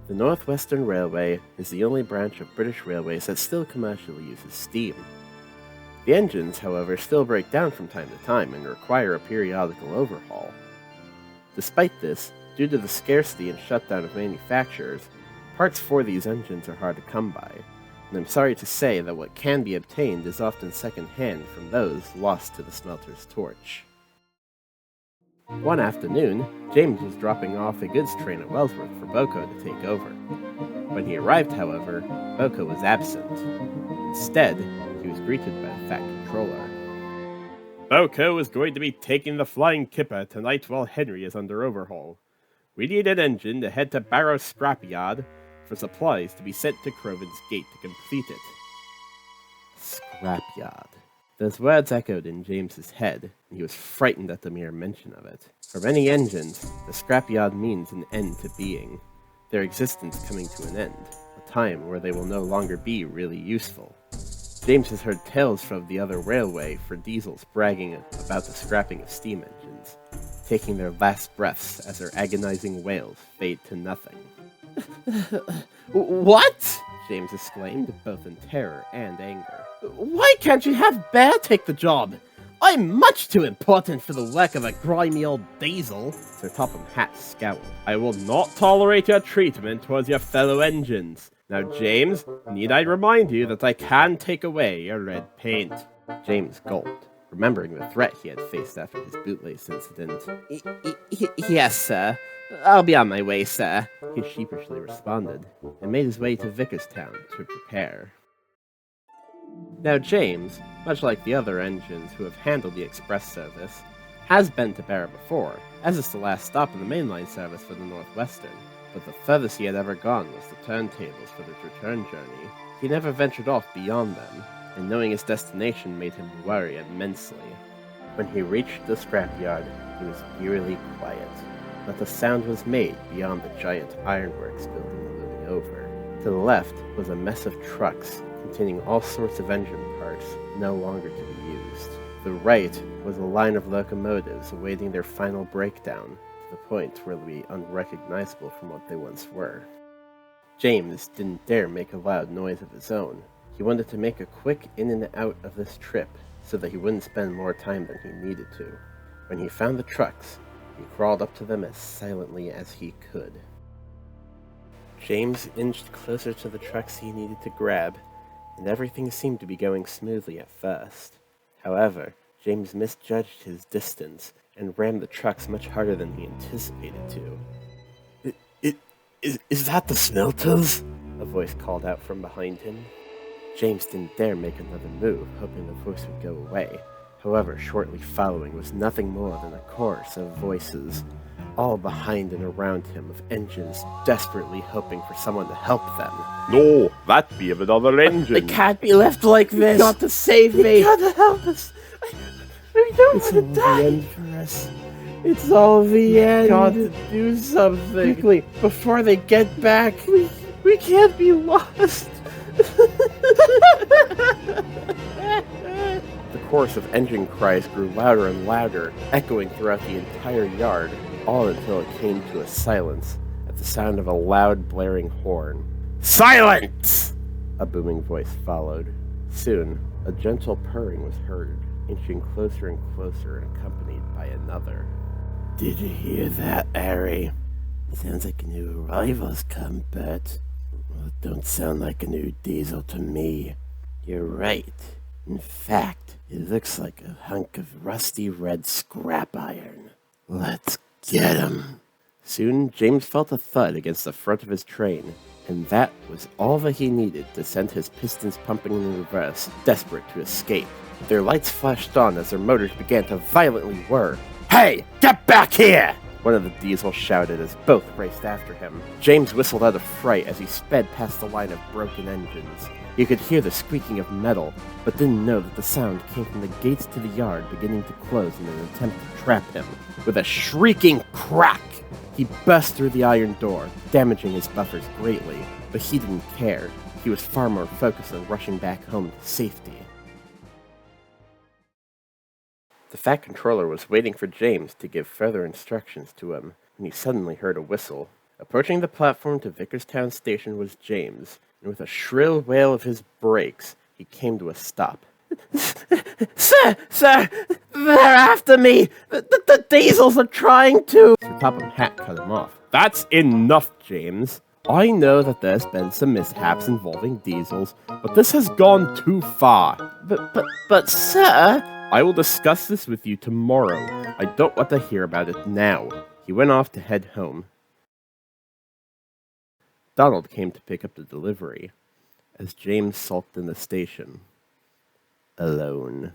The Northwestern Railway is the only branch of British Railways that still commercially uses steam. The engines, however, still break down from time to time and require a periodical overhaul. Despite this, due to the scarcity and shutdown of manufacturers, parts for these engines are hard to come by, and I'm sorry to say that what can be obtained is often second-hand from those lost to the smelter's torch. One afternoon, James was dropping off a goods train at Wellsworth for Boko to take over. When he arrived, however, Boko was absent. Instead, he was greeted by the Fat Controller. Boko is going to be taking the Flying Kipper tonight while Henry is under overhaul. We need an engine to head to Barrow Scrapyard for supplies to be sent to Croven's Gate to complete it. Scrapyard. Those words echoed in James's head, and he was frightened at the mere mention of it. For many engines, the scrapyard means an end to being, their existence coming to an end, a time where they will no longer be really useful. James has heard tales from the other railway for diesels bragging about the scrapping of steam engines, taking their last breaths as their agonizing wails fade to nothing. What? James exclaimed, both in terror and anger. Why can't you have Bear take the job? I'm much too important for the work of a grimy old diesel. Sir Topham Hatt scowled. I will not tolerate your treatment towards your fellow engines. Now, James, need I remind you that I can take away your red paint? James gulped, remembering the threat he had faced after his bootlace incident. Yes, sir. I'll be on my way, sir, he sheepishly responded, and made his way to Vickerstown to prepare. Now James, much like the other engines who have handled the express service, has been to Barrow before, as it's the last stop in the mainline service for the Northwestern, but the furthest he had ever gone was the turntables for the return journey. He never ventured off beyond them, and knowing his destination made him worry immensely. When he reached the scrapyard, he was eerily quiet. Not a sound was made beyond the giant ironworks building looming over. To the left was a mess of trucks containing all sorts of engine parts no longer to be used. To the right was a line of locomotives awaiting their final breakdown to the point where they'll be unrecognizable from what they once were. James didn't dare make a loud noise of his own. He wanted to make a quick in and out of this trip so that he wouldn't spend more time than he needed to. When he found the trucks, he crawled up to them as silently as he could. James inched closer to the trucks he needed to grab, and everything seemed to be going smoothly at first. However, James misjudged his distance and rammed the trucks much harder than he anticipated to. Is that the smelters? A voice called out from behind him. James didn't dare make another move, hoping the voice would go away. However, shortly following was nothing more than a chorus of voices, all behind and around him, of engines desperately hoping for someone to help them. No, that be of another engine. It can't be left like this. You got to save me. You gotta help us. We don't want to die. The end for us. It's all the end. Got to do something quickly before they get back. We can't be lost. The chorus of engine cries grew louder and louder, echoing throughout the entire yard, all until it came to a silence at the sound of a loud, blaring horn. Silence! A booming voice followed. Soon, a gentle purring was heard, inching closer and closer and accompanied by another. Did you hear that, Harry? Sounds like a new arrival's come, but well, it don't sound like a new diesel to me. You're right. In fact, it looks like a hunk of rusty red scrap iron. Let's get him. Soon, James felt a thud against the front of his train, and that was all that he needed to send his pistons pumping in reverse, desperate to escape. Their lights flashed on as their motors began to violently whir. Hey, get back here! One of the diesels shouted as both raced after him. James whistled out of fright as he sped past the line of broken engines. He could hear the squeaking of metal, but didn't know that the sound came from the gates to the yard beginning to close in an attempt to trap him. With a shrieking crack, he burst through the iron door, damaging his buffers greatly, but he didn't care. He was far more focused on rushing back home to safety. The Fat Controller was waiting for James to give further instructions to him when he suddenly heard a whistle. Approaching the platform to Vickerstown Station was James, and with a shrill wail of his brakes, he came to a stop. Sir, they're after me! The diesels are trying to... Sir Topham Hatt cut him off. That's enough, James. I know that there's been some mishaps involving diesels, but this has gone too far. But sir... I will discuss this with you tomorrow. I don't want to hear about it now. He went off to head home. Donald came to pick up the delivery, as James sulked in the station, alone.